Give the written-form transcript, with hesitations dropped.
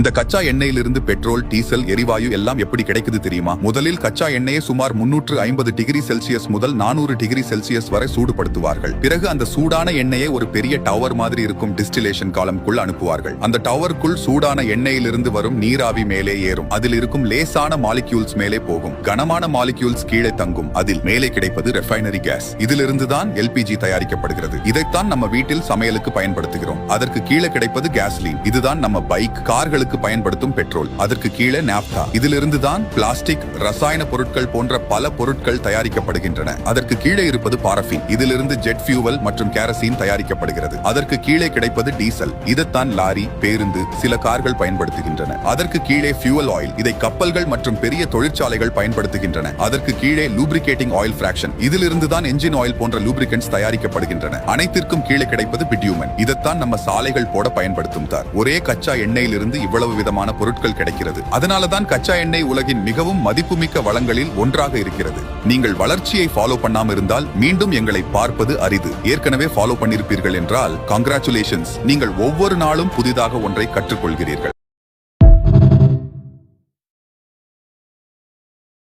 இந்த கச்சா எண்ணெயிலிருந்து petrol, diesel, எரிவாயு எல்லாம் எப்படி கிடைக்குது தெரியுமா? முதலில் கச்சா எண்ணெயை சுமார் 350 டிகிரி செல்சியஸ் முதல் 400 டிகிரி செல்சியஸ் வரை சூடுபடுத்துவார்கள். பிறகு அந்த சூடான எண்ணெயை ஒரு பெரிய டவர் மாதிரி இருக்கும் டிஸ்டிலேஷன் காலம்குள் அனுப்புவார்கள். அந்த டவருக்குள் சூடான எண்ணெயிலிருந்து வரும் நீராவி மேலே ஏறும். அதில் இருக்கும் லேசான மாலிக்யூல்ஸ் மேலே போகும். கனமான மாலிக்யூல்ஸ் கீழே தங்கும். அதில் மேலே கிடைப்பது ரெஃபைனரி கேஸ். இதிலிருந்து தான் எல்பிஜி தயாரிக்கப்படுகிறது. இதைத்தான் நம்ம வீட்டில் சமையலுக்கு பயன்படுத்துகிறோம். அதற்கு கீழே கிடைப்பது கேஸ்லீன். இதுதான் நம்ம பைக், கார்களுக்கு பயன்படுத்தும் பெட்ரோல். அதற்கு கீழே நாப்தா. இதிலிருந்து தான் பிளாஸ்டிக், ரசாயன பொருட்கள் போன்ற பல பொருட்கள் தயாரிக்கப்படுகின்றன. அதற்கு கீழே இருப்பது பாரஃபின். இதிலிருந்து ஜெட் ஃபியூவல் மற்றும் கேரசீன் தயாரிக்கப்படுகிறது. அதற்கு கீழே கிடைப்பது டீசல். இதைத்தான் லாரி, பேருந்து, சில கார்கள் பயன்படுத்துகின்றன. அதற்கு கீழே ஃபியூவல் ஆயில். இதை கப்பல்கள் மற்றும் பெரிய தொழிற்சாலைகள் பயன்படுத்துகின்றன. அதற்கு கீழே லூப்ரிகேட்டிங் ஆயில் ஃபிராக்ஷன். இதிலிருந்து தான் என்ஜின் ஆயில் போன்ற லூப்ரிகன்ட்ஸ் தயாரிக்கப்படுகின்றன. அனைத்திற்கும் கீழே கிடைப்பது பிட்யூமன். இதைத்தான் நம்ம சாலைகள் போட பயன்படுத்தும் தார். ஒரே கச்சா எண்ணெயிலிருந்து இவ்வளவு விதமான பொருட்கள் கிடைக்கிறது. அதனாலதான் கச்சா எண்ணெய் உலகின் மிகவும் மதிப்புமிக்க வளங்களில் ஒன்றாக இருக்கிறது. நீங்கள் வளர்ச்சியை ஃபாலோ பண்ணாம இருந்தால் மீண்டும் எங்களை பார்ப்பது அரிது. ஏற்கனவே ஃபாலோ பண்ணிருப்பீர்கள் என்றால் கங்க்ராச்சுலேஷன்ஸ். நீங்கள் ஒவ்வொரு நாளும் புதிதாக ஒன்றை கற்றுக்கொள்கிறீர்கள்.